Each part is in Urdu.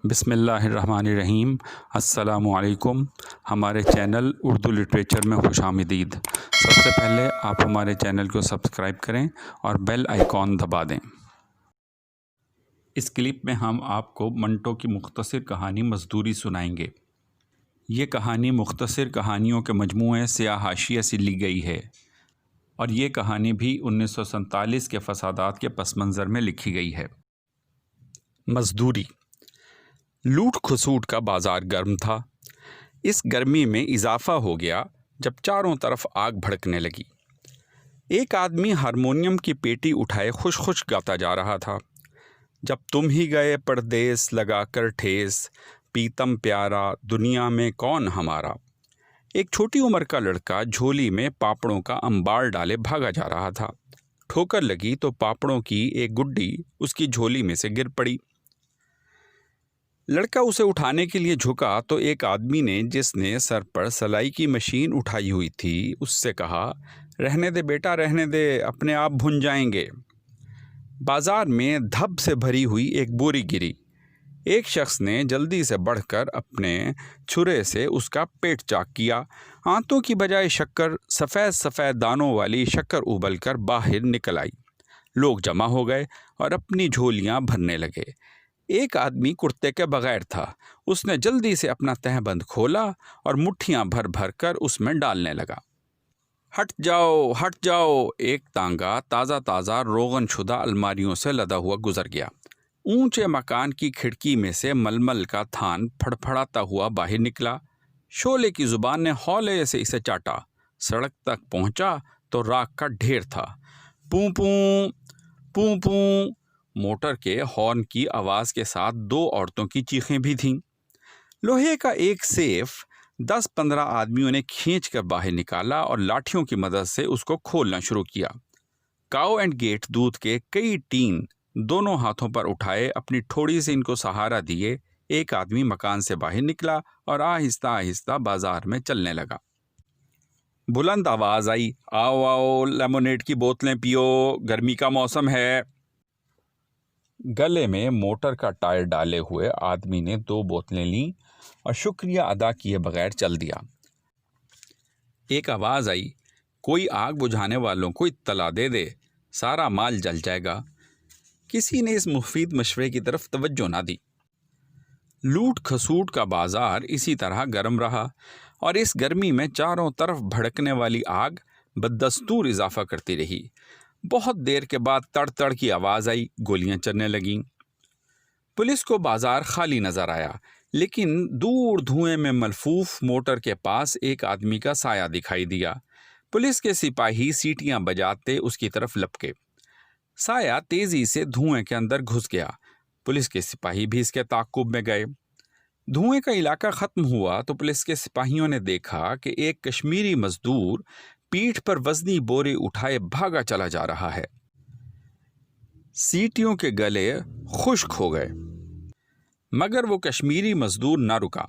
بسم اللہ الرحمن الرحیم۔ السلام علیکم۔ ہمارے چینل اردو لٹریچر میں خوش آمدید۔ سب سے پہلے آپ ہمارے چینل کو سبسکرائب کریں اور بیل آئیکن دبا دیں۔ اس کلپ میں ہم آپ کو منٹو کی مختصر کہانی مزدوری سنائیں گے۔ یہ کہانی مختصر کہانیوں کے مجموعے سیاہ حاشیے سے لی گئی ہے اور یہ کہانی بھی 1947 کے فسادات کے پس منظر میں لکھی گئی ہے۔ مزدوری۔ لوٹ کھسوٹ کا بازار گرم تھا۔ اس گرمی میں اضافہ ہو گیا جب چاروں طرف آگ بھڑکنے لگی۔ ایک آدمی ہارمونیم کی پیٹی اٹھائے خوش خوش گاتا جا رہا تھا۔ جب تم ہی گئے پردیس لگا کر ٹھیس، پیتم پیارا دنیا میں کون ہمارا۔ ایک چھوٹی عمر کا لڑکا جھولی میں پاپڑوں کا انبار ڈالے بھاگا جا رہا تھا۔ ٹھوکر لگی تو پاپڑوں کی ایک گڈی اس کی جھولی میں سے گر پڑی۔ لڑکا اسے اٹھانے کے لیے جھکا تو ایک آدمی نے، جس نے سر پر سلائی کی مشین اٹھائی ہوئی تھی، اس سے کہا، رہنے دے بیٹا رہنے دے، اپنے آپ بھن جائیں گے۔ بازار میں دھب سے بھری ہوئی ایک بوری گری۔ ایک شخص نے جلدی سے بڑھ کر اپنے چھرے سے اس کا پیٹ چاک کیا۔ آنتوں کی بجائے شکر، سفید سفید دانوں والی شکر ابل کر باہر نکل آئی۔ لوگ جمع ہو گئے اور اپنی جھولیاں بھرنے لگے۔ ایک آدمی کرتے کے بغیر تھا۔ اس نے جلدی سے اپنا تہبند کھولا اور مٹھیاں بھر بھر کر اس میں ڈالنے لگا۔ ہٹ جاؤ ہٹ جاؤ، ایک تانگا تازہ تازہ روغن شدہ الماریوں سے لدا ہوا گزر گیا۔ اونچے مکان کی کھڑکی میں سے ململ کا تھان پھڑپھڑاتا ہوا باہر نکلا۔ شعلے کی زبان نے ہولے سے اسے چاٹا۔ سڑک تک پہنچا تو راکھ کا ڈھیر تھا۔ پوں پوں پوں پوں، موٹر کے ہارن کی آواز کے ساتھ دو عورتوں کی چیخیں بھی تھیں۔ لوہے کا ایک سیف 10-15 آدمیوں نے کھینچ کر باہر نکالا اور لاٹھیوں کی مدد سے اس کو کھولنا شروع کیا۔ کاؤ اینڈ گیٹ دودھ کے کئی ٹین دونوں ہاتھوں پر اٹھائے اپنی ٹھوڑی سے ان کو سہارا دیے ایک آدمی مکان سے باہر نکلا اور آہستہ آہستہ بازار میں چلنے لگا۔ بلند آواز آئی، آؤ آؤ لیمونیڈ کی بوتلیں پیو، گرمی کا موسم ہے۔ گلے میں موٹر کا ٹائر ڈالے ہوئے آدمی نے 2 بوتلیں لیں اور شکریہ ادا کیے بغیر چل دیا۔ ایک آواز آئی، کوئی آگ بجھانے والوں کو اطلاع دے دے، سارا مال جل جائے گا۔ کسی نے اس مفید مشورے کی طرف توجہ نہ دی۔ لوٹ کھسوٹ کا بازار اسی طرح گرم رہا اور اس گرمی میں چاروں طرف بھڑکنے والی آگ بدستور اضافہ کرتی رہی۔ بہت دیر کے بعد تڑ تڑ کی آواز آئی، گولیاں چلنے لگیں۔ پولیس کو بازار خالی نظر آیا، لیکن دور دھوئیں میں ملفوف موٹر کے پاس ایک آدمی کا سایہ دکھائی دیا۔ پولیس کے سپاہی سیٹیاں بجاتے اس کی طرف لپکے۔ سایہ تیزی سے دھوئیں کے اندر گھس گیا۔ پولیس کے سپاہی بھی اس کے تعاقب میں گئے۔ دھوئیں کا علاقہ ختم ہوا تو پولیس کے سپاہیوں نے دیکھا کہ ایک کشمیری مزدور پیٹھ پر وزنی بورے اٹھائے بھاگا چلا جا رہا ہے۔ سیٹیوں کے گلے خشک ہو گئے، مگر وہ کشمیری مزدور نہ رکا۔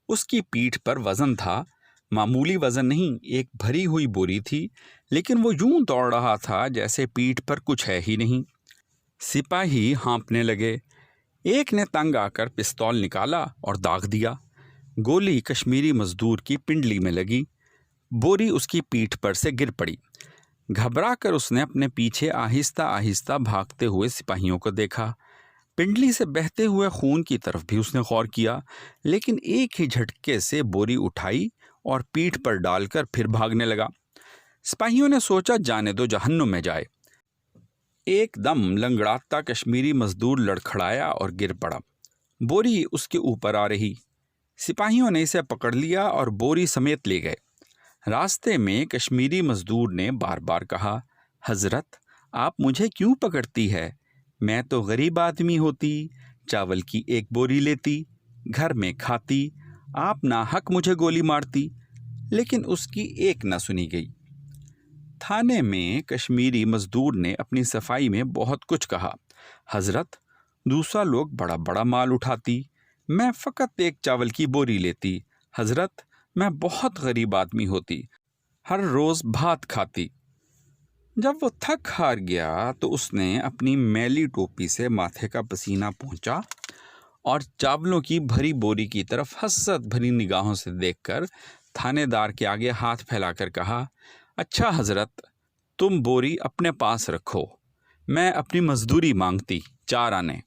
اس کی پیٹھ پر وزن تھا، معمولی وزن نہیں، ایک بھری ہوئی بوری تھی، لیکن وہ یوں دوڑ رہا تھا جیسے پیٹھ پر کچھ ہے ہی نہیں۔ سپاہی ہانپنے لگے۔ ایک نے تنگ آ کر پستول نکالا اور داغ دیا۔ گولی کشمیری مزدور کی پنڈلی میں لگی۔ بوری اس کی پیٹھ پر سے گر پڑی۔ گھبرا کر اس نے اپنے پیچھے آہستہ آہستہ بھاگتے ہوئے سپاہیوں کو دیکھا۔ پنڈلی سے بہتے ہوئے خون کی طرف بھی اس نے غور کیا، لیکن ایک ہی جھٹکے سے بوری اٹھائی اور پیٹھ پر ڈال کر پھر بھاگنے لگا۔ سپاہیوں نے سوچا، جانے دو، جہنم میں جائے۔ ایک دم لنگڑاتا کشمیری مزدور لڑکھڑایا اور گر پڑا۔ بوری اس کے اوپر آ رہی۔ سپاہیوں نے اسے پکڑ لیا اور بوری سمیت لے گئے۔ راستے میں کشمیری مزدور نے بار بار کہا، حضرت آپ مجھے کیوں پکڑتی ہے؟ میں تو غریب آدمی ہوتی، چاول کی ایک بوری لیتی، گھر میں کھاتی، آپ ناحق مجھے گولی مارتی۔ لیکن اس کی ایک نہ سنی گئی۔ تھانے میں کشمیری مزدور نے اپنی صفائی میں بہت کچھ کہا، حضرت دوسرا لوگ بڑا بڑا مال اٹھاتی، میں فقط ایک چاول کی بوری لیتی۔ حضرت میں بہت غریب آدمی ہوتی، ہر روز بھات کھاتی۔ جب وہ تھک ہار گیا تو اس نے اپنی میلی ٹوپی سے ماتھے کا پسینہ پونچھا اور چاولوں کی بھری بوری کی طرف حسرت بھری نگاہوں سے دیکھ کر تھانے دار کے آگے ہاتھ پھیلا کر کہا، اچھا حضرت، تم بوری اپنے پاس رکھو، میں اپنی مزدوری مانگتی 4 آنے۔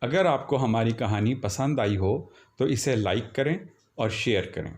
اگر آپ کو ہماری کہانی پسند آئی ہو تو اسے لائک کریں اور شیئر کریں۔